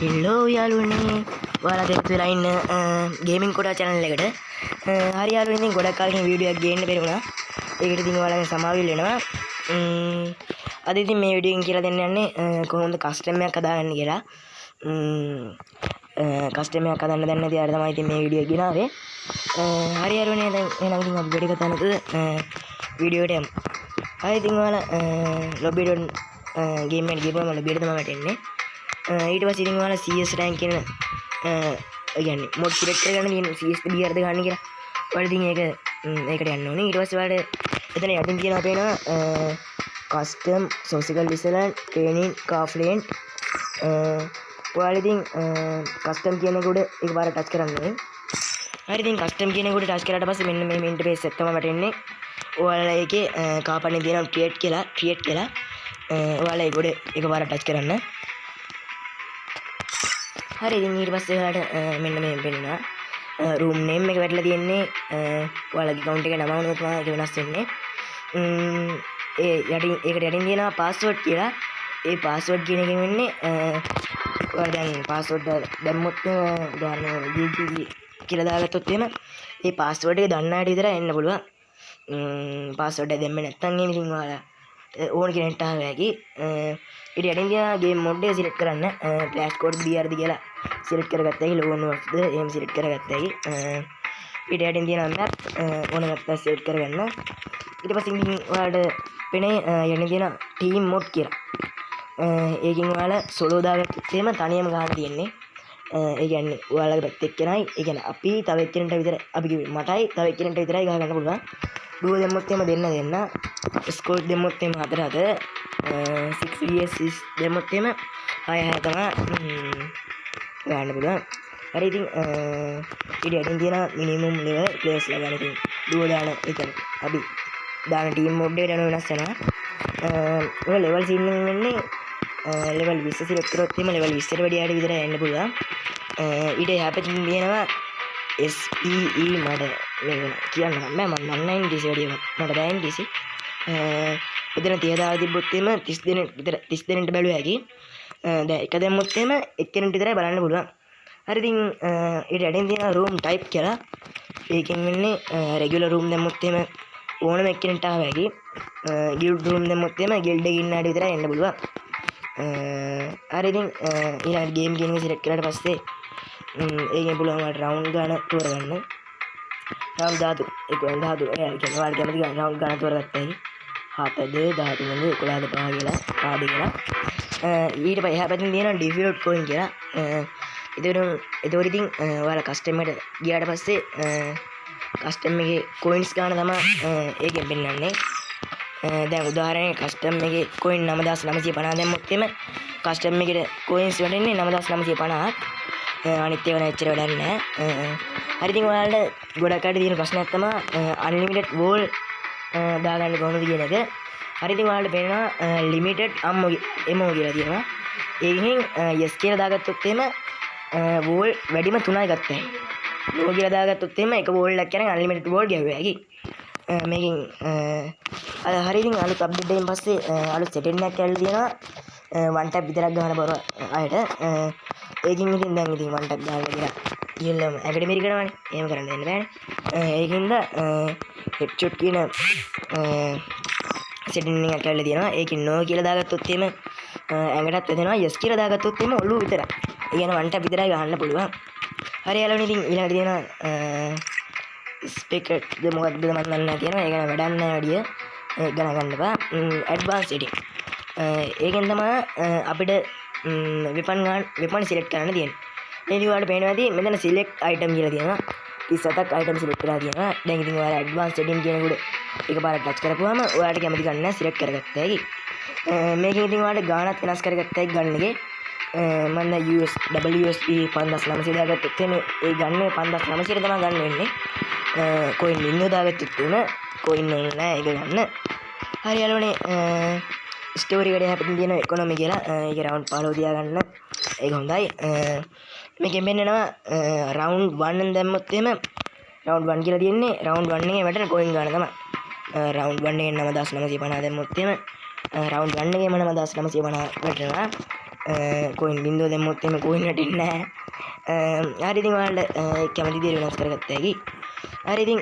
හෙල්ලෝ යාළුවනේ ඔයාලා දෙත් වෙලා ඉන්න ගේමින් කොටා channel එකට හරි යාළුවනේ ඉතින් ගොඩක් කාලෙකින් වීඩියෝ එකක් ගේන්න බැරි වුණා. ඒකට ඉතින් ඔයාලගෙන් සමාව ඉල්ලනවා. අද ඉතින් මේ වීඩියෝ එකෙන් කියලා දෙන්න යන්නේ කොහොමද කස්ටම් එකක් හදාගන්න කියලා. කස්ටම් එකක් හදන්න දන්නේ නැති අය තමයි ඉතින් මේ වීඩියෝ එක ගෙනාවේ. හරි යාළුවනේ දැන් එහෙනම් ඉතින් අපි වැඩි කතා නැතුව වීඩියෝ එකට යමු. හරි ඉතින් ඔයාලා ලොබියට ගේම් එකට ගිහපුවම ලොබියට තමයි වැටෙන්නේ. ඊට පස්සේ ඉතින් ඔයාලා CS rank කියන කියන්නේ mod select කරගන්න තියෙන CS BR ද ගන්න කියලා. ඔයාලා ඉතින් ඒකට යන්න ඕනේ. ඊට පස්සේ ඔයාලට එතන යටින් තියෙනවා පේනවා custom social design training Carflane. ඔයාලා ඉතින් custom කියන එක උඩ එකපාරට ටච් කරන්න ඕනේ. හරි ඉතින් custom කියන එක උඩ ටච් කරාට පස්සේ මෙන්න මේ ඉන්ටර්ෆේස් එක තමයි වැටෙන්නේ. ඔයාලා ඒකේ කාපන්නේ තියෙනවා create කියලා. ඔයාලා ඒක උඩ එකපාරට ටච් කරන්න. හරි ඉතින් ඊට පස්සේ ඔයාලට මෙන්න මේ වෙනවා room name එක වැටලා තියෙන්නේ ඔයාලගේ account එකේ නම වුණොත් තමයි ඒක වෙනස් වෙන්නේ. ඒ යටින් ඒකට යටින් තියෙනවා password කියලා. ඒ password කියන එකෙන් වෙන්නේ ඔයාලා දැන් password දැම්මොත් උදාහරණයක් GG කියලා දාගත්තොත් එහෙම ඒ password එක දන්න අයට විතරයි එන්න පුළුවන්. password එක දෙන්නේ නැත්නම් එහෙම ඉතින් ඔයාලා ඕන කෙනෙක්ට ආව හැකි. ඊට යටින් තියෙන game mode එක select කරන්න flash code BRD කියලා select කරගත්තා හැකි loan words ද එහෙම select කරගත්තා හැකි. ඊට යටින් තියෙන map ඕන map එක select කරගන්න. ඊට පස්සේ ඉතින් ඔයාලට පෙනේ යටින් තියෙන team mode කියලා. ඒකෙන් ඔයාලා solo දාගත්තොත් එහෙම තනියම ගහන්න තියෙන්නේ. ඒ කියන්නේ ඔයාලගේ පැත්තේ එක්කෙනයි ඒ කියන්නේ අපි තව එක්කෙනෙක්ට විතර අපි කිව්වේ මටයි තව එක්කෙනෙක්ට විතරයි ගහ ගන්න පුළුවන්. duo දෙන්නොත් එහෙම දෙන්න squad දෙන්නොත් එහෙම 4 6 vs දෙන්නොත් එහෙම 6 තමයි ගන්න පුළුවන්. හරි ඉතින් ඊට යටින් තියෙන minimum level players ලා ගන්න ඉතින් duo දාන එක අපි දාන team mode එකට වෙනස් වෙනවා. ඔය level scene එකෙන් වෙන්නේ level 20 select කරොත් එහෙම level 20ට වැඩි ආඩ විතර එන්න පුළුවන්. ඊට හැපෙතින් තියෙනවා SPE මඩ මේ කියන්න බෑ මම දන්නේ DC වැඩි මට බෑන් DC. එතන 30 දාලා තිබ්බොත් එහෙම 30 දෙනෙක් විතර 30 දෙනෙක්ට බැලුවා හැකි. දැන් එක දැම්මොත් එහෙම එක්කෙනෙක්ට විතරයි බලන්න පුළුවන්. හරි ඉතින් ඊට යටින් තියෙන room type කියලා. ඒකෙන් වෙන්නේ regular room දැම්මොත් එහෙම ඕනම එක්කෙනෙක්ට ආව හැකි. guild room දැම්මොත් එහෙම guild එකේ ඉන්න අයට විතරයි එන්න පුළුවන්. හරි ඉතින් ඊළඟ game කියන එක select කරාට පස්සේ ඒකෙන් පුළුවන් වලට round ගන්න තෝරගන්න. round 13 11 13 ඒ කියන්නේ ඔයාලා කැමති ගන්න round ගන්න තෝරගත්තා හැකි. 7 13 11 5 කියලා පාඩි කියලා. ඊට පස්සේ එහා පැත්තෙන් තියෙනවා default coin කියලා. ඒතකොට ඉතින් ඔයාලා custom එකට ගියාට පස්සේ custom එකේ coins ගන්න තමයි ඒකෙන් පෙන්නන්නේ. දැන් උදාහරණයක් custom එකේ coin 9950 දැම්මොත් එimhe custom එකේ coins වැටෙන්නේ 9950ක්. අනිත් ඒවා නැච්චර වැඩක් නැහැ. හරි ඉතින් ඔයාලට ගොඩක් අයට තියෙන ප්‍රශ්නයක් තමයි unlimited wall දාගන්න කොහොමද කියන එක. හරි ඉතින් ඔයාලට පේනවා limited ammo කියලා තියෙනවා. ඒකෙන් yes කියලා දාගත්තොත් එහෙම wall වැඩිම 3යි ගත්තා. no කියලා දාගත්තොත් එහෙම එක wall එකක් කියන්නේ unlimited wall ගැව්වා හැකි. මේකෙන් හරි ඉතින් අලුත් අප්ඩේට් එකෙන් පස්සේ අලුත් setting එකක් ඇවිල්ලා තියෙනවා. one tap විතරක් ගන්න බර අයට. ඒකින් ඉතින් දැන් ඉතින් one tap ගන්න කියලා ඉල්ලම ඇකඩමි එක කරනවානේ. එහෙම කරන්න දෙන්න බෑනේ. ඒකින්ද headshot කියන setting එකක් ඇවිල්ලා තියෙනවා. ඒකෙන් no කියලා දාගත්තොත් එහෙම ඇඟටත් වැදෙනවා. yes කියලා දාගත්තොත් එහෙම ඔළුව විතරයි. ඒ කියන්නේ one tap විතරයි ගන්න පුළුවන්. හරි යාළුවනේ ඉතින් ඊළඟට තියෙනවා ස්පෙක්ට් ද මොකක්ද මම දන්නේ නැහැ කියනවා. ඒක නෑ වැඩක් නෑ වැඩිය. ඒක ගණන් ගන්න එපා. Advance setting. ඒකෙන් තමයි අපිට weapon select කරන්න තියෙන්නේ. මේ විදිහට පේනවා ඇති මෙතන select item කියලා තියෙනවා. 37ක් item select කරලා තියෙනවා. දැන් ඉතින් ඔයාලා advanced setting කියන උඩ එකපාරට touch කරපුවාම ඔයාලට කැමති ගන්න select කරගත්ත හැකි. මේකෙන් ඉතින් ඔයාලට ගාණක් වෙනස් කරගත්ත හැකි ගන්න එකේ. මම දැන් WSP 5900 දාගත්තොත් එනේ ඒ ගන්නේ 5900 තමයි ගන්න වෙන්නේ. coin window දාගත්තොත් එන coin නෑ ඒක ගන්න. හරි යාළුවනේ ස්ටෝරි එකේ හැපෙන්න තියෙන economy කියලා ඒක round 15 තියාගන්න. ඒක හොඳයි. මේකෙන් වෙන්නනවා round 1 දැම්මොත් එහෙම round 1 කියලා තියෙන්නේ round 1 එකේ වැටෙන coin ගන්න තමයි. round 1 එකෙන් 9950 දැම්මොත් එහෙම round 1 එකේම 9950 වැටෙනවා. කෝයින් බින්දුව දැම්මොත් එමේ කෝයින් වැටෙන්නේ නැහැ. හරි ඉතින් ඔයාලට කැමති දේ වෙනස් කරගත්ත හැකි. හරි ඉතින්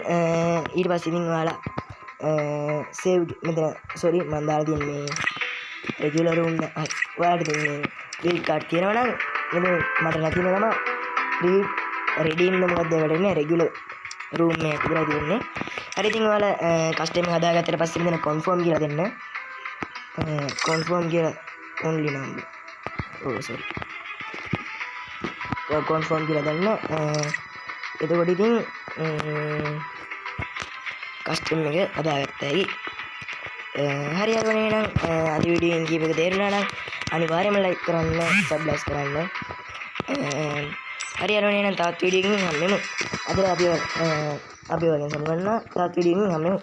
ඊට පස්සේ ඉතින් ඔයාලා සේව් මෙතන සෝරි මම දාලා තියෙන මේ රෙගියුලර් රූම් එක. ඔයාලට ඉතින් මේ ක්‍රෙඩිට් කාඩ් තියෙනවා නම් මෙතන මට නැති වෙන තමයි රිඩීම් එක මොකක්ද වැඩන්නේ රෙගියුලර් රූම් එක විතරයි තියෙන්නේ. හරි ඉතින් ඔයාලා කස්ටම් එක හදාගත්තට පස්සේ මෙතන කන්ෆර්ම් කියලා දෙන්න. කන්ෆර්ම් කියලා only number. Oh sorry. Confirm කියලා දෙන්න. එතකොට ඉතින් කස්ටම් එක හදාගත්තයි. හරි අරගෙන නම් අද වීඩියෝ එකෙන් කීප එක තේරුණා නම් අනිවාර්යයෙන්ම ලයික් කරන්න, සබ්ස්ක්‍රයිබ් කරන්න. හරි අරගෙන නම් තවත් වීඩියෝ එකකින් හම්බෙමු. අද අපි වගේ සම්බන්ධ තවත් වීඩියෝ එකකින් හම්බෙමු.